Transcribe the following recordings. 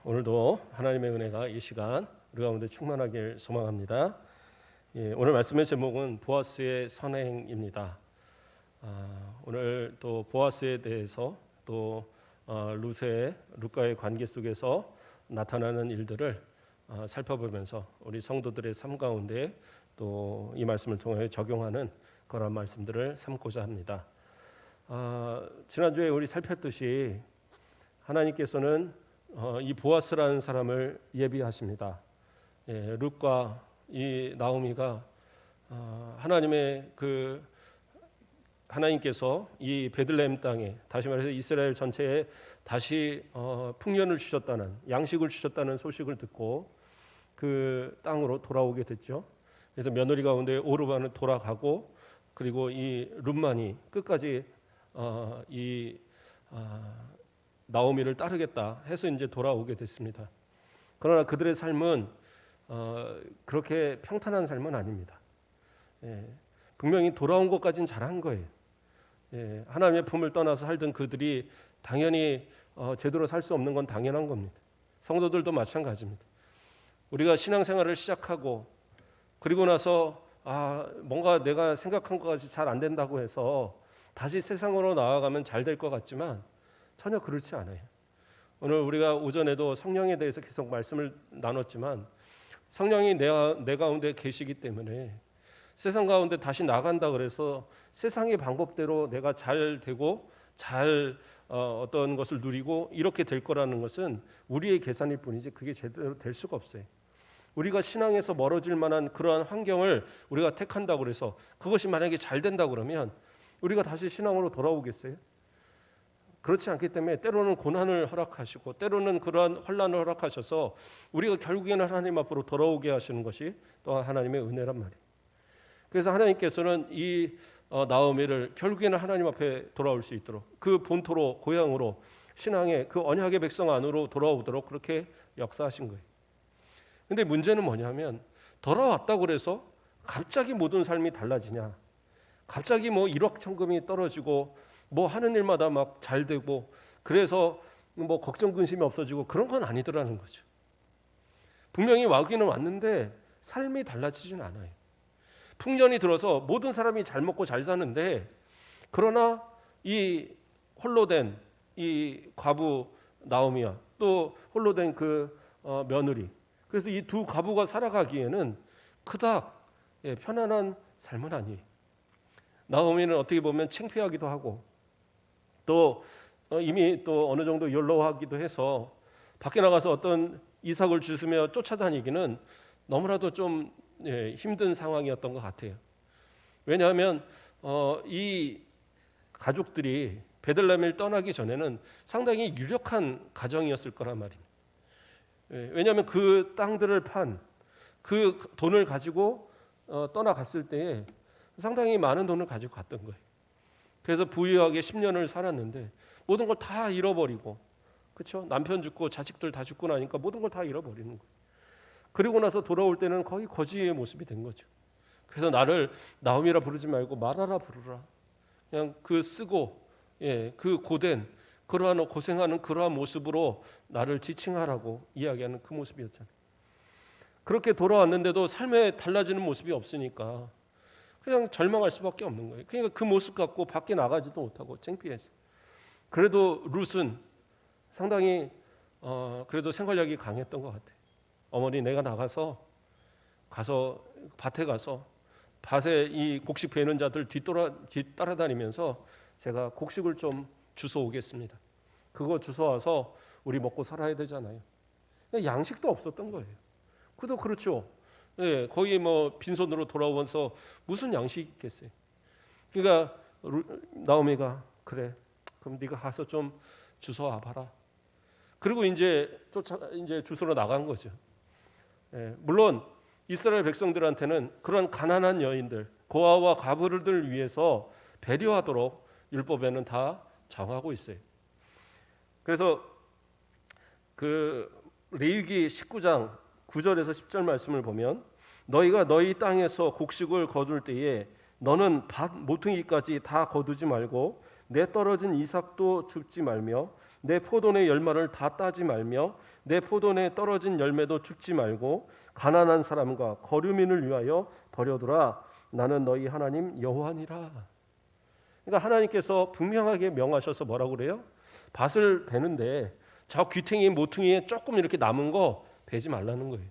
오늘도 하나님의 은혜가 이 시간 우리 가운데 충만하길 소망합니다. 오늘 말씀의 제목은 보아스의 선행입니다. 오늘 또 보아스에 대해서 또 룻과의 관계 속에서 나타나는 일들을 살펴보면서 우리 성도들의 삶 가운데 또 이 말씀을 통해 적용하는 그런 말씀들을 삼고자 합니다. 지난주에 우리 살폈듯이 하나님께서는 이 보아스라는 사람을 예비하십니다. 룻과 이 나오미가 하나님의 하나님께서 이 베들레헴 땅에 다시 말해서 이스라엘 전체에 다시 풍년을 주셨다는 양식을 주셨다는 소식을 듣고 그 땅으로 돌아오게 됐죠. 그래서 며느리 가운데 오르바는 돌아가고 그리고 이 룻만이 끝까지 나오미를 따르겠다 해서 이제 돌아오게 됐습니다. 그러나 그들의 삶은 그렇게 평탄한 삶은 아닙니다. 분명히 돌아온 것까지는 잘한 거예요. 하나님의 품을 떠나서 살던 그들이 당연히 제대로 살 수 없는 건 당연한 겁니다. 성도들도 마찬가지입니다. 우리가 신앙생활을 시작하고 그리고 나서 뭔가 내가 생각한 것까지 잘 안 된다고 해서 다시 세상으로 나아가면 잘 될 것 같지만 전혀 그렇지 않아요. 오늘 우리가 오전에도 성령에 대해서 계속 말씀을 나눴지만 성령이 내 가운데 계시기 때문에 세상 가운데 다시 나간다 그래서 세상의 방법대로 내가 잘 되고 잘 어떤 것을 누리고 이렇게 될 거라는 것은 우리의 계산일 뿐이지 그게 제대로 될 수가 없어요. 우리가 신앙에서 멀어질 만한 그러한 환경을 우리가 택한다고 해서 그것이 만약에 잘 된다 그러면 우리가 다시 신앙으로 돌아오겠어요? 그렇지 않기 때문에 때로는 고난을 허락하시고 때로는 그러한 환난을 허락하셔서 우리가 결국에는 하나님 앞으로 돌아오게 하시는 것이 또한 하나님의 은혜란 말이에요. 그래서 하나님께서는 이 나오미를 결국에는 하나님 앞에 돌아올 수 있도록 그 본토로 고향으로 신앙의 그 언약의 백성 안으로 돌아오도록 그렇게 역사하신 거예요. 근데 문제는 뭐냐면 돌아왔다고 그래서 갑자기 모든 삶이 달라지냐, 갑자기 뭐 일확천금이 떨어지고 뭐 하는 일마다 막 잘 되고 그래서 뭐 걱정 근심이 없어지고 그런 건 아니더라는 거죠. 분명히 와기는 왔는데 삶이 달라지진 않아요. 풍년이 들어서 모든 사람이 잘 먹고 잘 사는데 그러나 이 홀로 된 이 과부 나오미와 또 홀로 된 그 며느리, 그래서 이 두 과부가 살아가기에는 그닥 편안한 삶은 아니에요. 나오미는 어떻게 보면 창피하기도 하고 또 이미 또 어느 정도 연로하기도 해서 밖에 나가서 어떤 이삭을 주스며 쫓아다니기는 너무나도 좀 힘든 상황이었던 것 같아요. 왜냐하면 이 가족들이 베들레헴을 떠나기 전에는 상당히 유력한 가정이었을 거란 말입니다. 왜냐하면 그 땅들을 판 그 돈을 가지고 떠나갔을 때에 상당히 많은 돈을 가지고 갔던 거예요. 그래서 부유하게 10년을 살았는데 모든 걸 다 잃어버리고, 그렇죠? 남편 죽고 자식들 다 죽고 나니까 모든 걸 다 잃어버리는 거예요. 그리고 나서 돌아올 때는 거의 거지의 모습이 된 거죠. 그래서 나를 나오미라 부르지 말고 마라라 부르라. 그냥 그 쓰고 그 고된 그러한 고생하는 그러한 모습으로 나를 지칭하라고 이야기하는 그 모습이었잖아요. 그렇게 돌아왔는데도 삶에 달라지는 모습이 없으니까 그냥 절망할 수밖에 없는 거예요. 그러니까 그 모습 갖고 밖에 나가지도 못하고 창피해서. 그래도 룻은 상당히 그래도 생활력이 강했던 것 같아요. 어머니, 내가 가서 밭에 가서 밭에 이 곡식 베는 자들 뒤따라다니면서 제가 곡식을 좀 주워 오겠습니다. 그거 주워 와서 우리 먹고 살아야 되잖아요. 양식도 없었던 거예요. 그도 그렇죠. 거의 뭐 빈손으로 돌아오면서 무슨 양식이 있겠어요. 그러니까 나오미가 그래, 그럼 네가 가서 좀 주워 와봐라. 그리고 이제 주소로 나간 거죠. 물론 이스라엘 백성들한테는 그런 가난한 여인들, 고아와 과부를 위해서 배려하도록 율법에는 다 정하고 있어요. 그래서 그 레위기 19장 9절에서 10절 말씀을 보면 너희가 너희 땅에서 곡식을 거둘 때에 너는 밭 모퉁이까지 다 거두지 말고 내 떨어진 이삭도 죽지 말며 내 포도내 열매를 다 따지 말며 내 포도내 떨어진 열매도 죽지 말고 가난한 사람과 거류민을 위하여 버려두라. 나는 너희 하나님 여호와니라. 그러니까 하나님께서 분명하게 명하셔서 뭐라고 그래요? 밭을 베는데 저 귀퉁이 모퉁이에 조금 이렇게 남은 거 베지 말라는 거예요.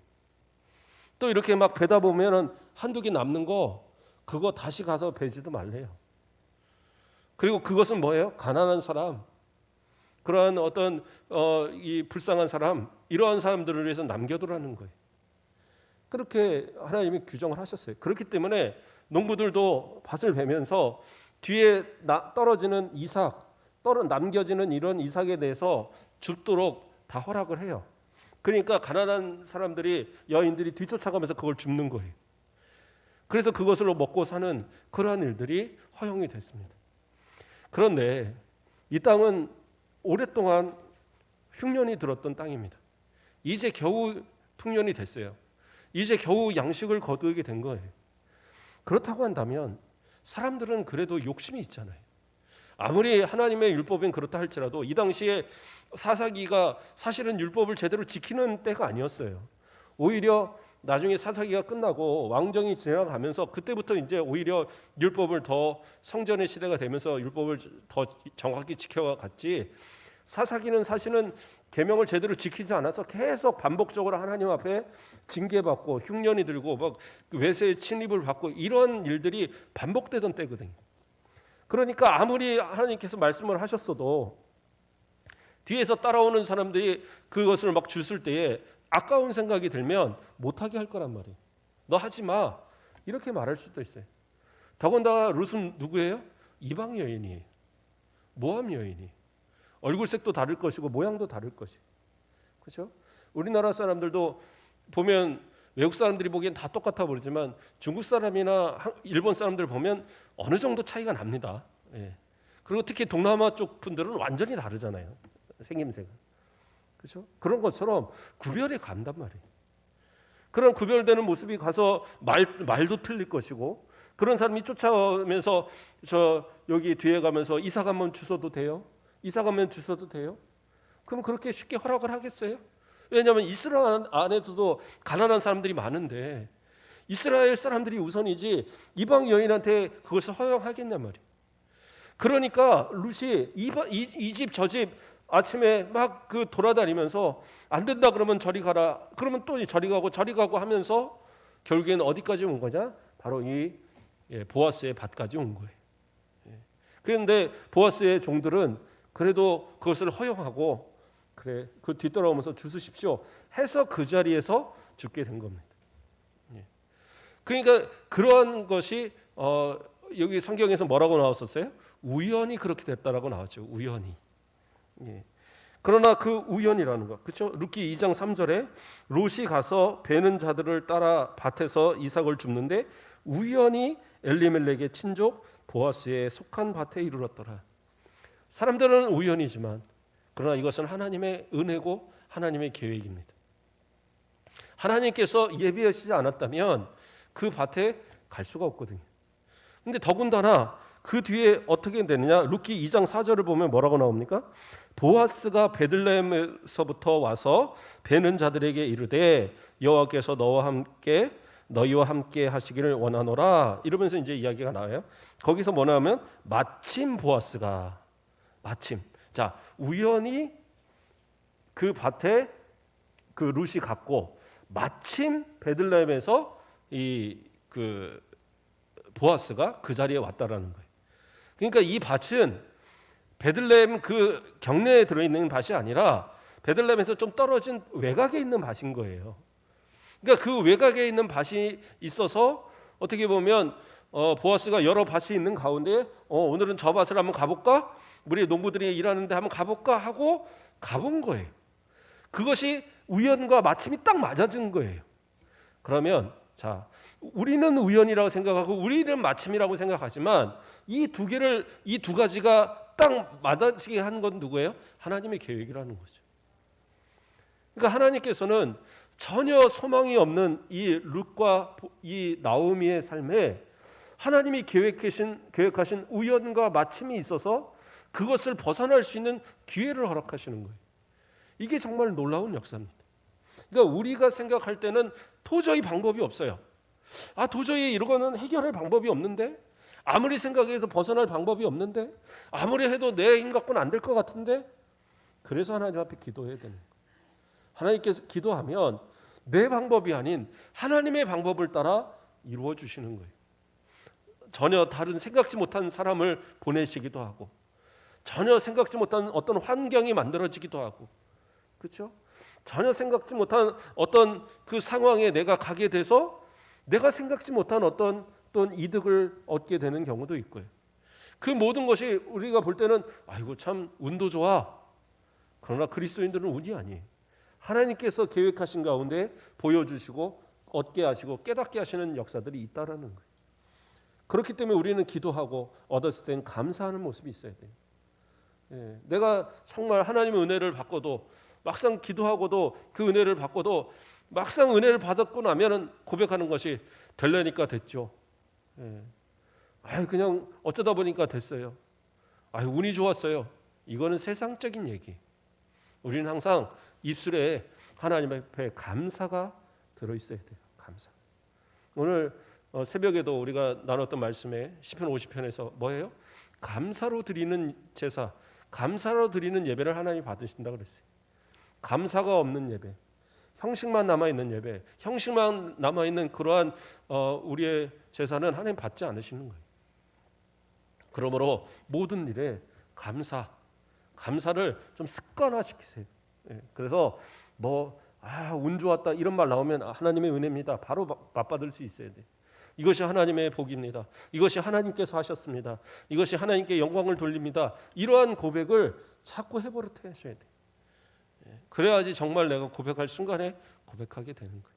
또 이렇게 막 베다 보면은 한두 개 남는 거 그거 다시 가서 베지도 말래요. 그리고 그것은 뭐예요? 가난한 사람, 그러한 어떤 이 불쌍한 사람, 이러한 사람들을 위해서 남겨두라는 거예요. 그렇게 하나님이 규정을 하셨어요. 그렇기 때문에 농부들도 밭을 베면서 뒤에 떨어지는 이삭, 남겨지는 이런 이삭에 대해서 줍도록 다 허락을 해요. 그러니까 가난한 사람들이, 여인들이 뒤쫓아가면서 그걸 줍는 거예요. 그래서 그것으로 먹고 사는 그러한 일들이 허용이 됐습니다. 그런데 이 땅은 오랫동안 흉년이 들었던 땅입니다. 이제 겨우 풍년이 됐어요. 이제 겨우 양식을 거두게 된 거예요. 그렇다고 한다면 사람들은 그래도 욕심이 있잖아요. 아무리 하나님의 율법은 그렇다 할지라도 이 당시에 사사기가 사실은 율법을 제대로 지키는 때가 아니었어요. 오히려 나중에 사사기가 끝나고 왕정이 지나가면서 그때부터 이제 오히려 율법을 더, 성전의 시대가 되면서 율법을 더 정확히 지켜갔지, 사사기는 사실은 계명을 제대로 지키지 않아서 계속 반복적으로 하나님 앞에 징계받고 흉년이 들고 막 외세의 침입을 받고 이런 일들이 반복되던 때거든요. 그러니까 아무리 하나님께서 말씀을 하셨어도 뒤에서 따라오는 사람들이 그것을 막 주술 때에 아까운 생각이 들면 못하게 할 거란 말이에요. 너 하지 마, 이렇게 말할 수도 있어요. 더군다나 룻은 누구예요? 이방 여인이에요. 모함 여인이. 얼굴색도 다를 것이고 모양도 다를 것이고, 그렇죠? 우리나라 사람들도 보면 외국 사람들이 보기엔 다 똑같아 보이지만 중국 사람이나 일본 사람들 보면 어느 정도 차이가 납니다. 예. 그리고 특히 동남아 쪽 분들은 완전히 다르잖아요. 생김새가. 그렇죠? 그런 것처럼 구별이 간단 말이에요. 그런 구별되는 모습이 가서 말도 틀릴 것이고, 그런 사람이 쫓아오면서 저 여기 뒤에 가면서 이사 가면 주셔도 돼요? 이사 가면 주셔도 돼요? 그럼 그렇게 쉽게 허락을 하겠어요? 왜냐하면 이스라엘 안에서도 가난한 사람들이 많은데 이스라엘 사람들이 우선이지 이방 여인한테 그것을 허용하겠냔 말이에요. 그러니까 룻이 이 집 저 집 아침에 막 그 돌아다니면서 안 된다 그러면 저리 가라, 그러면 또 저리 가고 하면서 결국에는 어디까지 온 거냐? 바로 이 보아스의 밭까지 온 거예요. 그런데 보아스의 종들은 그래도 그것을 허용하고, 그래 그 뒤돌아오면서 주십시오 해서 그 자리에서 죽게 된 겁니다. 그러니까 그런 것이 여기 성경에서 뭐라고 나왔었어요? 우연히 그렇게 됐다라고 나왔죠. 우연히. 그러나 그 우연이라는 것, 그렇죠? 룻기 2장 3절에 롯이 가서 베는 자들을 따라 밭에서 이삭을 줍는데 우연히 엘리멜렉의 친족 보아스에 속한 밭에 이르렀더라. 사람들은 우연이지만 그러나 이것은 하나님의 은혜고 하나님의 계획입니다. 하나님께서 예비하시지 않았다면 그 밭에 갈 수가 없거든요. 근데 더군다나 그 뒤에 어떻게 되느냐? 룻기 2장 4절을 보면 뭐라고 나옵니까? 보아스가 베들레헴에서부터 와서 베는 자들에게 이르되 여호와께서 너희와 함께 하시기를 원하노라, 이러면서 이제 이야기가 나와요. 거기서 뭐냐면 마침 보아스가, 마침, 자 우연히 그 밭에 그 룻이 갔고 마침 베들레헴에서 이 그 보아스가 그 자리에 왔다라는 거예요. 그러니까 이 밭은 베들레헴 그 경내에 들어있는 밭이 아니라 베들레헴에서 좀 떨어진 외곽에 있는 밭인 거예요. 그러니까 그 외곽에 있는 밭이 있어서 어떻게 보면 보아스가 여러 밭이 있는 가운데 오늘은 저 밭을 한번 가볼까? 우리 농부들이 일하는데 한번 가볼까? 하고 가본 거예요. 그것이 우연과 마침이 딱 맞아진 거예요. 그러면 자, 우리는 우연이라고 생각하고 우리는 마침이라고 생각하지만 이 두 가지가 딱 맞아지게 한 건 누구예요? 하나님의 계획이라는 거죠. 그러니까 하나님께서는 전혀 소망이 없는 이 룻과 이 나오미의 삶에 하나님이 계획하신 우연과 마침이 있어서 그것을 벗어날 수 있는 기회를 허락하시는 거예요. 이게 정말 놀라운 역사입니다. 그러니까 우리가 생각할 때는 도저히 방법이 없어요. 도저히 이거는 해결할 방법이 없는데, 아무리 생각해서 벗어날 방법이 없는데, 아무리 해도 내 힘 갖고는 안 될 것 같은데, 그래서 하나님 앞에 기도해야 되는 거예요. 하나님께서 기도하면 내 방법이 아닌 하나님의 방법을 따라 이루어 주시는 거예요. 전혀 다른 생각지 못한 사람을 보내시기도 하고, 전혀 생각지 못한 어떤 환경이 만들어지기도 하고, 그렇죠? 전혀 생각지 못한 어떤 그 상황에 내가 가게 돼서 내가 생각지 못한 어떤 이득을 얻게 되는 경우도 있고요. 그 모든 것이 우리가 볼 때는 아이고 참 운도 좋아. 그러나 그리스도인들은 운이 아니에요. 하나님께서 계획하신 가운데 보여주시고 얻게 하시고 깨닫게 하시는 역사들이 있다라는 거예요. 그렇기 때문에 우리는 기도하고 얻었을 땐 감사하는 모습이 있어야 돼요. 내가 정말 하나님의 은혜를 받고도 막상 기도하고도 그 은혜를 받고도 막상 은혜를 받았고 나면은 고백하는 것이 되려니까 됐죠. 그냥 어쩌다 보니까 됐어요. 운이 좋았어요. 이거는 세상적인 얘기. 우리는 항상 입술에 하나님 앞에 감사가 들어있어야 돼요. 감사. 오늘 새벽에도 우리가 나눴던 말씀에 시편 50편에서 뭐예요? 감사로 드리는 제사, 감사로 드리는 예배를 하나님이 받으신다고 그랬어요. 감사가 없는 예배, 형식만 남아있는 예배, 형식만 남아있는 그러한 우리의 제사는 하나님 받지 않으시는 거예요. 그러므로 모든 일에 감사를 좀 습관화시키세요. 그래서 운 좋았다 이런 말 나오면 하나님의 은혜입니다. 바로 맛받을 수 있어야 돼요. 이것이 하나님의 복입니다. 이것이 하나님께서 하셨습니다. 이것이 하나님께 영광을 돌립니다. 이러한 고백을 자꾸 해버릇 하셔야 돼요. 그래야지 정말 내가 고백할 순간에 고백하게 되는 거예요.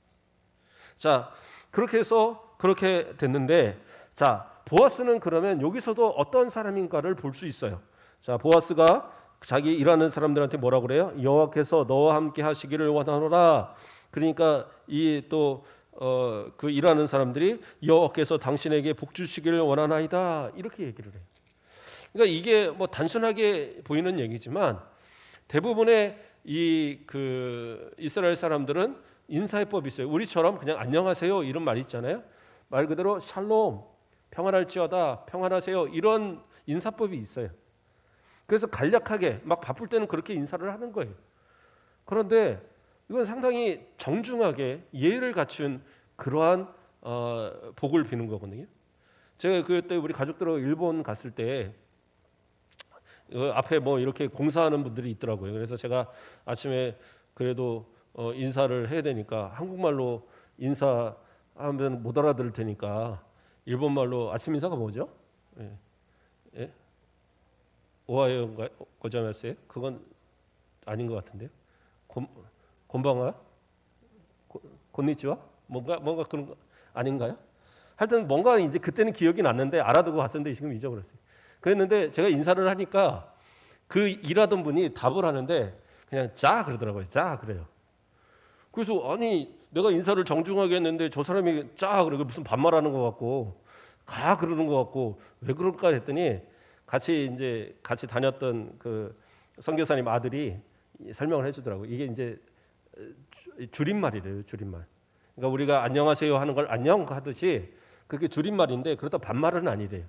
자, 그렇게 해서 그렇게 됐는데, 자, 보아스는 그러면 여기서도 어떤 사람인가를 볼 수 있어요. 자, 보아스가 자기 일하는 사람들한테 뭐라고 그래요? 여호와께서 너와 함께 하시기를 원하노라. 그러니까 그 일하는 사람들이 여호와께서 당신에게 복 주시기를 원하나이다 이렇게 얘기를 해요. 그러니까 이게 뭐 단순하게 보이는 얘기지만 대부분의 그 이스라엘 사람들은 인사해법이 있어요. 우리처럼 그냥 안녕하세요 이런 말 있잖아요. 말 그대로 샬롬, 평안할지어다, 평안하세요 이런 인사법이 있어요. 그래서 간략하게 막 바쁠 때는 그렇게 인사를 하는 거예요. 그런데 이건 상당히 정중하게 예의를 갖춘 그러한 복을 비는 거거든요. 제가 그때 우리 가족들하고 일본 갔을 때 앞에 뭐 이렇게 공사하는 분들이 있더라고요. 그래서 제가 아침에 그래도 인사를 해야 되니까 한국말로 인사하면 못 알아들을 테니까 일본말로 아침 인사가 뭐죠? 예? 오하요 고자마세요? 그건 아닌 것 같은데요. 곤방와? 곤니치와? 뭔가 그런 거 아닌가요? 하여튼 뭔가 이제 그때는 기억이 났는데 알아두고 갔었는데 지금 잊어버렸어요. 그랬는데 제가 인사를 하니까 그 일하던 분이 답을 하는데 그냥 자 그러더라고요. 자 그래요. 그래서 아니 내가 인사를 정중하게 했는데 저 사람이 자 그러고 무슨 반말하는 것 같고 가 그러는 것 같고 왜 그럴까 했더니 같이 다녔던 그 선교사님 아들이 설명을 해주더라고요. 이게 이제 줄임말이래요. 줄임말. 그러니까 우리가 안녕하세요 하는 걸 안녕 하듯이 그게 줄임말인데 그렇다 반말은 아니래요.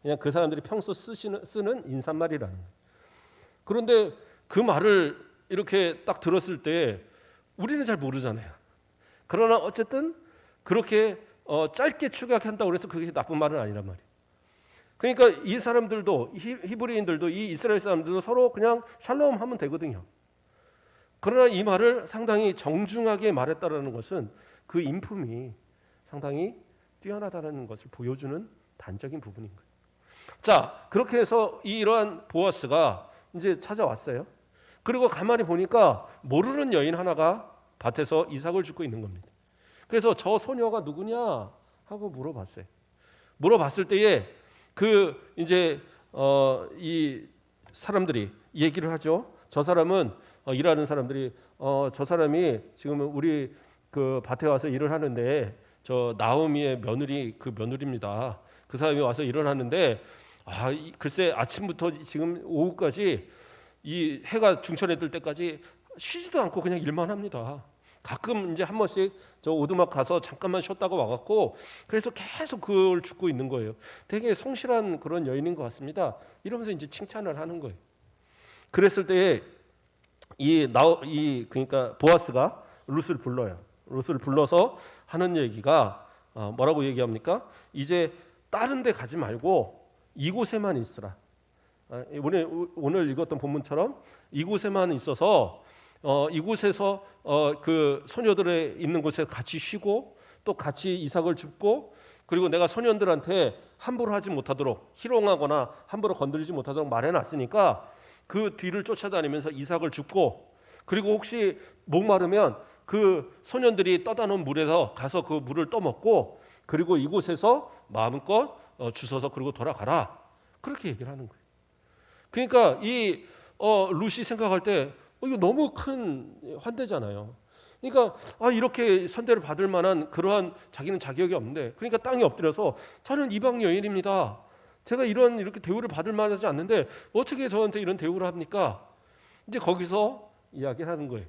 그냥 그 사람들이 평소 쓰는 인사말이라는 거예요. 그런데 그 말을 이렇게 딱 들었을 때 우리는 잘 모르잖아요. 그러나 어쨌든 그렇게 짧게 축약한다고 해서 그게 나쁜 말은 아니란 말이에요. 그러니까 이 사람들도 히브리인들도 이 이스라엘 사람들도 서로 그냥 샬롬 하면 되거든요. 그러나 이 말을 상당히 정중하게 말했다라는 것은 그 인품이 상당히 뛰어나다는 것을 보여주는 단적인 부분인 거예요. 자, 그렇게 해서 이러한 보아스가 이제 찾아왔어요. 그리고 가만히 보니까 모르는 여인 하나가 밭에서 이삭을 줍고 있는 겁니다. 그래서 저 소녀가 누구냐 하고 물어봤어요. 물어봤을 때에 이 사람들이 얘기를 하죠. 저 사람은 일하는 사람들이 저 사람이 지금 우리 그 밭에 와서 일을 하는데 저 나오미의 며느리 그 며느리입니다. 그 사람이 와서 일을 하는데 글쎄 아침부터 지금 오후까지 이 해가 중천에 뜰 때까지 쉬지도 않고 그냥 일만 합니다. 가끔 이제 한 번씩 저 오두막 가서 잠깐만 쉬었다가 와갖고 그래서 계속 그걸 죽고 있는 거예요. 되게 성실한 그런 여인인 것 같습니다. 이러면서 이제 칭찬을 하는 거예요. 그랬을 때 그러니까 보아스가 룻을 불러요. 룻을 불러서 하는 얘기가 뭐라고 얘기합니까? 이제 다른 데 가지 말고 이곳에만 있으라. 오늘 읽었던 본문처럼 이곳에만 있어서 이곳에서 그 소녀들의 있는 곳에 같이 쉬고 또 같이 이삭을 줍고 그리고 내가 소년들한테 함부로 하지 못하도록 희롱하거나 함부로 건드리지 못하도록 말해놨으니까 그 뒤를 쫓아다니면서 이삭을 줍고 그리고 혹시 목마르면 그 소년들이 떠다 놓은 물에서 가서 그 물을 떠먹고 그리고 이곳에서 마음껏 주워서 그리고 돌아가라. 그렇게 얘기를 하는 거예요. 그러니까 이 룻이 생각할 때 이거 너무 큰 환대잖아요. 그러니까 이렇게 선대를 받을 만한 그러한 자기는 자격이 없는데 그러니까 땅에 엎드려서 저는 이방 여인입니다. 제가 이렇게 대우를 받을 만하지 않는데 어떻게 저한테 이런 대우를 합니까? 이제 거기서 이야기를 하는 거예요.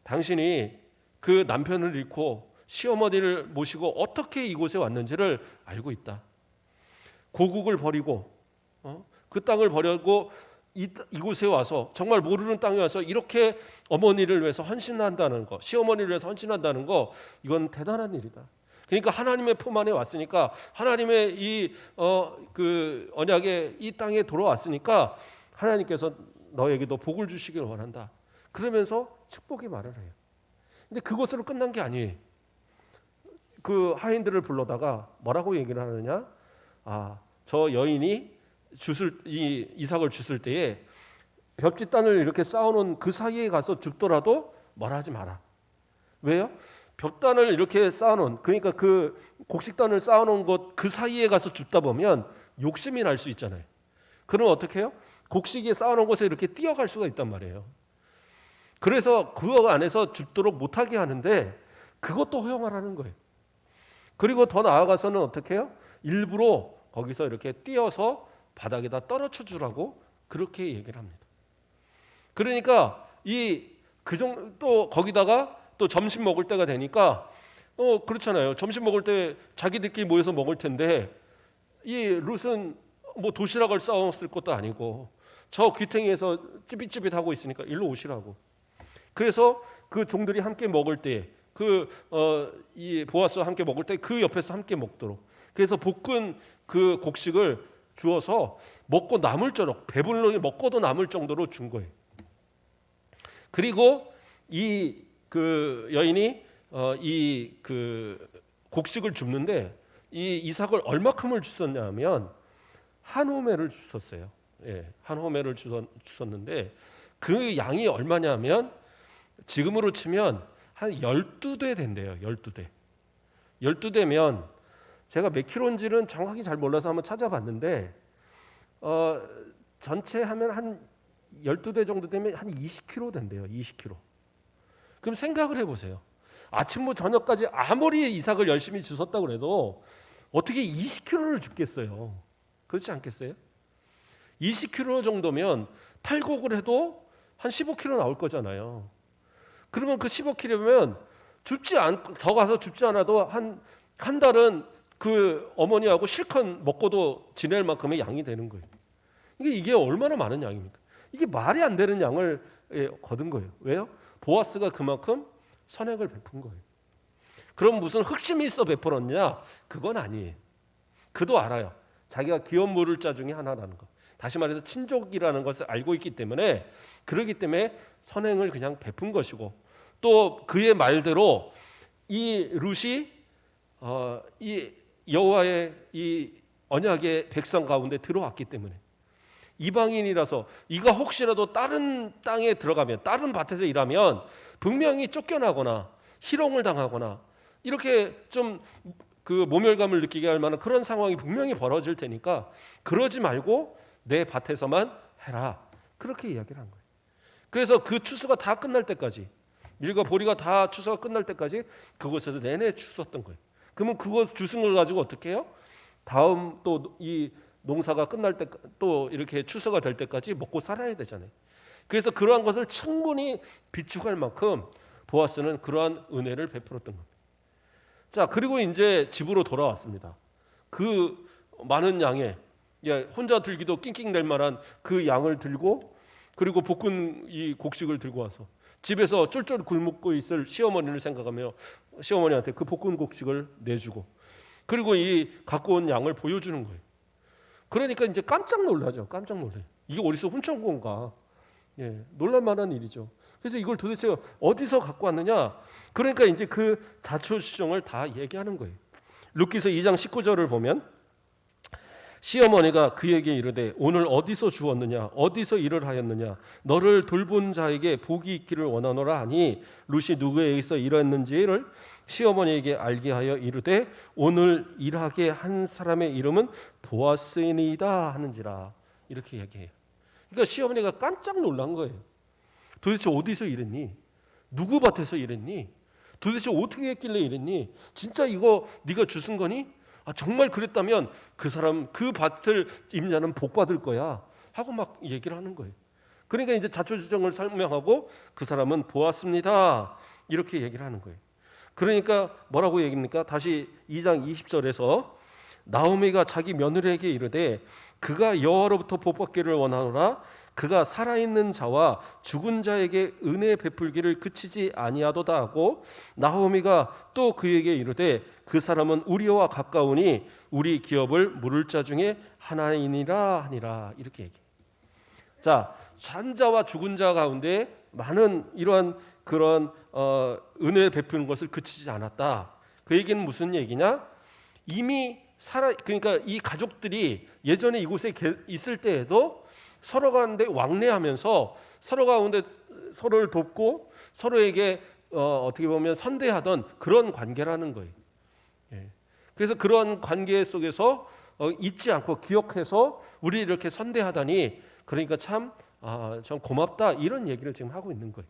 당신이 그 남편을 잃고 시어머니를 모시고 어떻게 이곳에 왔는지를 알고 있다. 고국을 버리고 그 땅을 버리고 이곳에 와서 정말 모르는 땅에 와서 이렇게 어머니를 위해서 헌신한다는 거, 시어머니를 위해서 헌신한다는 거 이건 대단한 일이다. 그러니까 하나님의 품 안에 왔으니까 하나님의 그 언약의 이 땅에 돌아왔으니까 하나님께서 너에게도 복을 주시길 원한다. 그러면서 축복의 말을 해요. 근데 그것으로 끝난 게 아니에요. 그 하인들을 불러다가 뭐라고 얘기를 하느냐? 저 여인이 이삭을 주실 때에 벽지단을 이렇게 쌓아놓은 그 사이에 가서 줍더라도 뭐라 하지 마라. 왜요? 벽단을 이렇게 쌓아놓은 그러니까 그 곡식단을 쌓아놓은 곳 그 사이에 가서 줍다 보면 욕심이 날 수 있잖아요. 그럼 어떻게 해요? 곡식에 쌓아놓은 곳에 이렇게 뛰어갈 수가 있단 말이에요. 그래서 그 안에서 줍도록 못하게 하는데 그것도 허용하라는 거예요. 그리고 더 나아가서는 어떻게 해요? 일부러 거기서 이렇게 뛰어서 바닥에다 떨어져 주라고 그렇게 얘기를 합니다. 그러니까 또 거기다가 또 점심 먹을 때가 되니까 그렇잖아요. 점심 먹을 때 자기들끼리 모여서 먹을 텐데 이 룻은 뭐 도시락을 싸웠을 것도 아니고 저 귀퉁이에서 찌빗찌빗하고 있으니까 일로 오시라고. 그래서 그 종들이 함께 먹을 때 이 보아스와 함께 먹을 때 그 옆에서 함께 먹도록 그래서 볶은 그 곡식을 주어서 먹고 남을 정도로 배불러 먹고도 남을 정도로 준 거예요. 그리고 그 여인이 그 곡식을 줍는데 이 이삭을 얼마큼을 주셨냐면 한 호멜을 주셨어요. 한 호멜을 주셨는데 그 양이 얼마냐면 지금으로 치면 한 12대 된대요. 12대. 12대면 제가 몇 킬로인지는 정확히 잘 몰라서 한번 찾아봤는데 전체 하면 한 12대 정도 되면 한 20kg 된대요. 20kg. 그럼 생각을 해보세요. 아침부터 저녁까지 아무리 이삭을 열심히 주웠다고 해도 어떻게 20kg를 줍겠어요. 그렇지 않겠어요? 20kg 정도면 탈곡을 해도 한 15kg 나올 거잖아요. 그러면 그 15kg면 더 가서 줍지 않아도 한 달은 그 어머니하고 실컷 먹고도 지낼 만큼의 양이 되는 거예요. 이게 얼마나 많은 양입니까? 이게 말이 안 되는 양을 거둔 거예요. 왜요? 보아스가 그만큼 선행을 베푼 거예요. 그럼 무슨 흑심이 있어 베풀었냐? 그건 아니에요. 그도 알아요. 자기가 기업 모를 자 중에 하나라는 거. 다시 말해서 친족이라는 것을 알고 있기 때문에 그러기 때문에 선행을 그냥 베푼 것이고 또 그의 말대로 이 룻이 이 여호와의 이 언약의 백성 가운데 들어왔기 때문에 이방인이라서 이가 혹시라도 다른 땅에 들어가면 다른 밭에서 일하면 분명히 쫓겨나거나 희롱을 당하거나 이렇게 좀 그 모멸감을 느끼게 할 만한 그런 상황이 분명히 벌어질 테니까 그러지 말고 내 밭에서만 해라. 그렇게 이야기를 한 거예요. 그래서 그 추수가 다 끝날 때까지 밀과 보리가 다 추수가 끝날 때까지 그곳에서 내내 추수했던 거예요. 그러면 그거 주신 걸 가지고 어떻게 해요? 다음 또 이 농사가 끝날 때 또 이렇게 추수가 될 때까지 먹고 살아야 되잖아요. 그래서 그러한 것을 충분히 비축할 만큼 보아스는 그러한 은혜를 베풀었던 겁니다. 자, 그리고 이제 집으로 돌아왔습니다. 그 많은 양에 혼자 들기도 낑낑댈 만한 그 양을 들고, 그리고 볶은 이 곡식을 들고 와서 집에서 쫄쫄 굶고 있을 시어머니를 생각하며 시어머니한테 그 볶은 곡식을 내주고, 그리고 이 갖고 온 양을 보여주는 거예요. 그러니까 이제 깜짝 놀라죠. 깜짝 놀래요. 이게 어디서 훔쳐온 건가? 놀랄 만한 일이죠. 그래서 이걸 도대체 어디서 갖고 왔느냐? 그러니까 이제 그 자초지종을 다 얘기하는 거예요. 룻기서 2장 19절을 보면 시어머니가 그에게 이르되 오늘 어디서 주었느냐 어디서 일을 하였느냐 너를 돌본 자에게 복이 있기를 원하노라 하니 룻이 누구에게서 일했는지를 시어머니에게 알게 하여 이르되 오늘 일하게 한 사람의 이름은 보아스이니이다 하는지라, 이렇게 얘기해요. 그러니까 시어머니가 깜짝 놀란 거예요. 도대체 어디서 일했니? 누구 밭에서 일했니? 도대체 어떻게 했길래 이랬니? 진짜 이거 네가 주신 거니? 정말 그랬다면 그 사람 그 밭을 임자는 복 받을 거야 하고 막 얘기를 하는 거예요. 그러니까 이제 자초지종을 설명하고 그 사람은 보았습니다 이렇게 얘기를 하는 거예요. 그러니까 뭐라고 얘기합니까? 다시 2장 20절에서 나오미가 자기 며느리에게 이르되 그가 여호와로부터 복 받기를 원하노라 그가 살아있는 자와 죽은 자에게 은혜 베풀기를 그치지 아니하도다 하고 나오미가 또 그에게 이르되 그 사람은 우리와 가까우니 우리 기업을 물을 자 중에 하나이니라 하니라, 이렇게 얘기해요. 자, 산 자와 죽은 자 가운데 많은 이러한 그런 은혜 베푸는 것을 그치지 않았다. 그 얘기는 무슨 얘기냐? 이미 그러니까 이 가족들이 예전에 이곳에 있을 때에도 서로 가운데 왕래하면서 서로 가운데 서로를 돕고 서로에게 어떻게 보면 선대하던 그런 관계라는 거예요. 그래서 그런 관계 속에서 잊지 않고 기억해서 우리 이렇게 선대하다니 그러니까 참 고맙다 이런 얘기를 지금 하고 있는 거예요.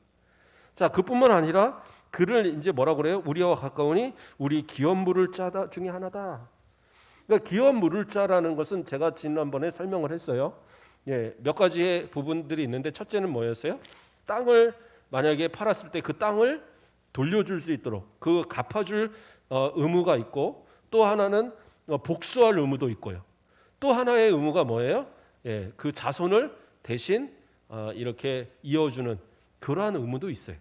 자, 그뿐만 아니라 그를 이제 뭐라 그래요? 우리와 가까우니 우리 기업 물을 자 중에 하나다. 그러니까 기업 물을 자라는 것은 제가 지난번에 설명을 했어요. 몇 가지의 부분들이 있는데 첫째는 뭐였어요? 땅을 만약에 팔았을 때 그 땅을 돌려줄 수 있도록 그 갚아줄 의무가 있고, 또 하나는 복수할 의무도 있고요. 또 하나의 의무가 뭐예요? 그 자손을 대신 이렇게 이어주는 그러한 의무도 있어요.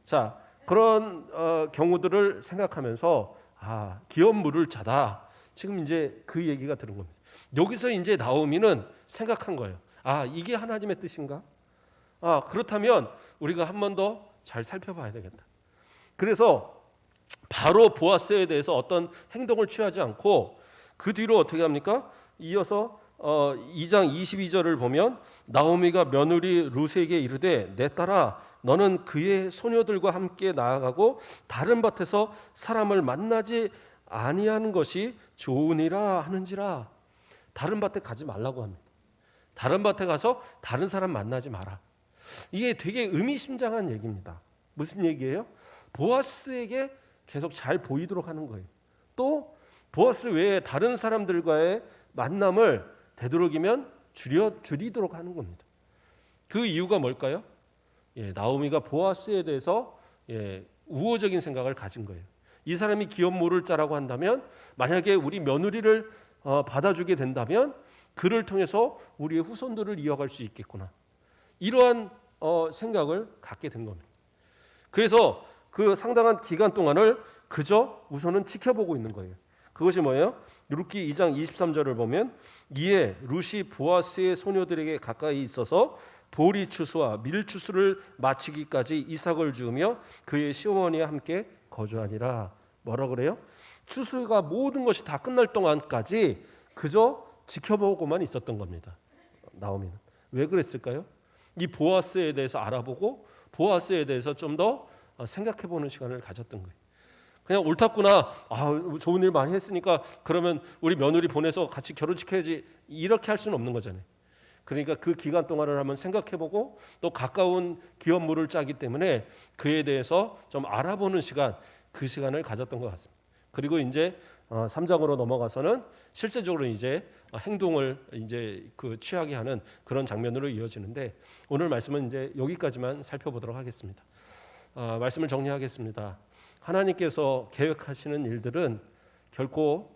자, 그런 경우들을 생각하면서 기업 물을 자다. 지금 이제 그 얘기가 들은 겁니다. 여기서 이제 나오미는 생각한 거예요. 이게 하나님의 뜻인가? 그렇다면 우리가 한 번 더 잘 살펴봐야 되겠다. 그래서 바로 보아스에 대해서 어떤 행동을 취하지 않고 그 뒤로 어떻게 합니까? 이어서 2장 22절을 보면 나오미가 며느리 룻에게 이르되 내 딸아 너는 그의 소녀들과 함께 나아가고 다른 밭에서 사람을 만나지 아니하는 것이 좋으니라 하는지라. 다른 밭에 가지 말라고 합니다. 다른 밭에 가서 다른 사람 만나지 마라. 이게 되게 의미심장한 얘기입니다. 무슨 얘기예요? 보아스에게 계속 잘 보이도록 하는 거예요. 또 보아스 외에 다른 사람들과의 만남을 되도록이면 줄이도록 하는 겁니다. 그 이유가 뭘까요? 나오미가 보아스에 대해서 우호적인 생각을 가진 거예요. 이 사람이 기업 모를 자라고 한다면 만약에 우리 며느리를 받아주게 된다면 그를 통해서 우리의 후손들을 이어갈 수 있겠구나. 이러한 생각을 갖게 된 겁니다. 그래서 그 상당한 기간 동안을 그저 우선은 지켜보고 있는 거예요. 그것이 뭐예요? 룻기 2장 23절을 보면 이에 룻이 보아스의 소녀들에게 가까이 있어서 보리 추수와 밀 추수를 마치기까지 이삭을 주우며 그의 시어머니와 함께 거주하니라. 뭐라 그래요? 추수가 모든 것이 다 끝날 동안까지 그저 지켜보고만 있었던 겁니다. 나오미는. 왜 그랬을까요? 이 보아스에 대해서 알아보고 보아스에 대해서 좀 더 생각해보는 시간을 가졌던 거예요. 그냥 옳았구나. 좋은 일 많이 했으니까 그러면 우리 며느리 보내서 같이 결혼시켜야지 이렇게 할 수는 없는 거잖아요. 그러니까 그 기간 동안을 한번 생각해보고 또 가까운 기업 물을 짜기 때문에 그에 대해서 좀 알아보는 시간, 그 시간을 가졌던 것 같습니다. 그리고 이제 3장으로 넘어가서는 실제적으로 이제 행동을 이제 취하게 하는 그런 장면으로 이어지는데, 오늘 말씀은 이제 여기까지만 살펴보도록 하겠습니다. 말씀을 정리하겠습니다. 하나님께서 계획하시는 일들은 결코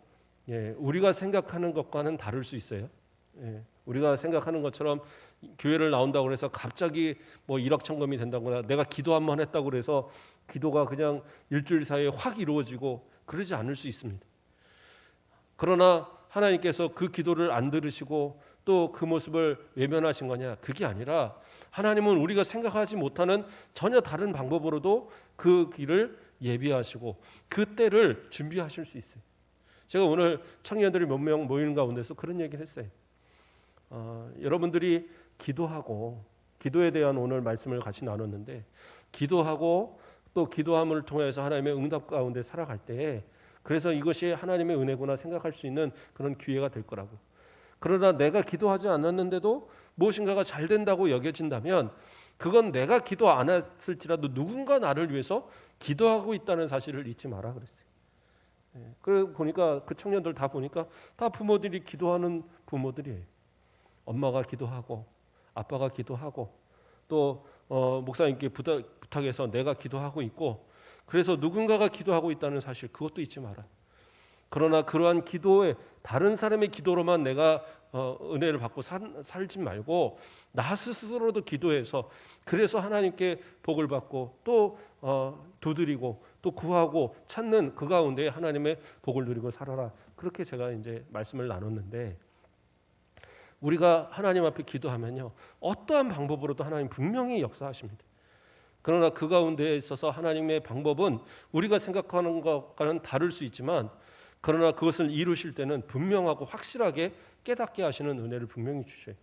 우리가 생각하는 것과는 다를 수 있어요. 우리가 생각하는 것처럼 교회를 나온다고 해서 갑자기 뭐 일확천금이 된다거나, 내가 기도 한번 했다고 해서 기도가 그냥 일주일 사이에 확 이루어지고 그러지 않을 수 있습니다. 그러나 하나님께서 그 기도를 안 들으시고 또 그 모습을 외면하신 거냐? 그게 아니라 하나님은 우리가 생각하지 못하는 전혀 다른 방법으로도 그 길을 예비하시고 그 때를 준비하실 수 있어요. 제가 오늘 청년들이 몇 명 모이는 가운데서 그런 얘기를 했어요. 여러분들이 기도하고, 기도에 대한 오늘 말씀을 같이 나눴는데, 기도하고 또 기도함을 통해서 하나님의 응답 가운데 살아갈 때에, 그래서 이것이 하나님의 은혜구나 생각할 수 있는 그런 기회가 될 거라고. 그러나 내가 기도하지 않았는데도 무엇인가가 잘 된다고 여겨진다면, 그건 내가 기도 안 했을지라도 누군가 나를 위해서 기도하고 있다는 사실을 잊지 마라 그랬어요. 그래 보니까 그 청년들 다 보니까 다 부모들이 기도하는 부모들이에요. 엄마가 기도하고 아빠가 기도하고 또 목사님께 부탁해서 내가 기도하고 있고, 그래서 누군가가 기도하고 있다는 사실, 그것도 잊지 마라. 그러나 그러한 기도에, 다른 사람의 기도로만 내가 은혜를 받고 살지 말고 나 스스로도 기도해서, 그래서 하나님께 복을 받고 또 두드리고 또 구하고 찾는 그 가운데 하나님의 복을 누리고 살아라. 그렇게 제가 이제 말씀을 나눴는데, 우리가 하나님 앞에 기도하면요, 어떠한 방법으로도 하나님 분명히 역사하십니다. 그러나 그 가운데에 있어서 하나님의 방법은 우리가 생각하는 것과는 다를 수 있지만, 그러나 그것을 이루실 때는 분명하고 확실하게 깨닫게 하시는 은혜를 분명히 주셔요.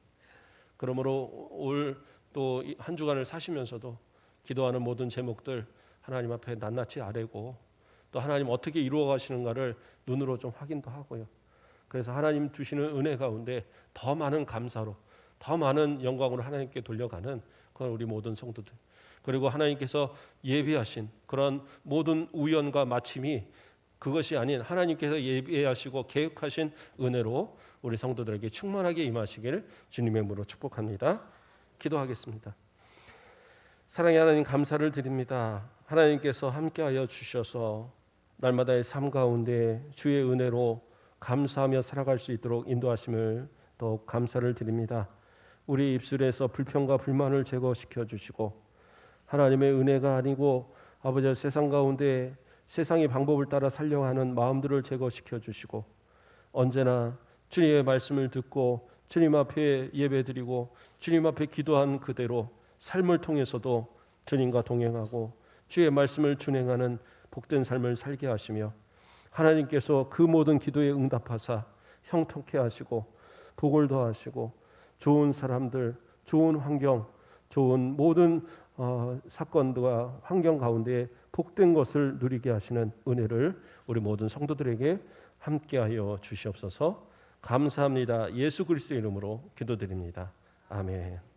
그러므로 올 또 한 주간을 사시면서도 기도하는 모든 제목들 하나님 앞에 낱낱이 아뢰고, 또 하나님 어떻게 이루어 가시는가를 눈으로 좀 확인도 하고요. 그래서 하나님 주시는 은혜 가운데 더 많은 감사로, 더 많은 영광으로 하나님께 돌려가는 그런 우리 모든 성도들, 그리고 하나님께서 예비하신 그런 모든 우연과 마침이 그것이 아닌 하나님께서 예비하시고 계획하신 은혜로 우리 성도들에게 충만하게 임하시기를 주님의 이름으로 축복합니다. 기도하겠습니다. 사랑의 하나님, 감사를 드립니다. 하나님께서 함께하여 주셔서 날마다의 삶 가운데 주의 은혜로 감사하며 살아갈 수 있도록 인도하심을 더욱 감사를 드립니다. 우리 입술에서 불평과 불만을 제거시켜 주시고, 하나님의 은혜가 아니고 아버지 세상 가운데 세상의 방법을 따라 살려고 하는 마음들을 제거시켜 주시고, 언제나 주님의 말씀을 듣고 주님 앞에 예배드리고 주님 앞에 기도한 그대로 삶을 통해서도 주님과 동행하고 주의 말씀을 준행하는 복된 삶을 살게 하시며, 하나님께서 그 모든 기도에 응답하사 형통케 하시고 복을 더하시고 좋은 사람들, 좋은 환경, 좋은 모든 사건과 환경 가운데 복된 것을 누리게 하시는 은혜를 우리 모든 성도들에게 함께하여 주시옵소서. 감사합니다. 예수 그리스도의 이름으로 기도드립니다. 아멘.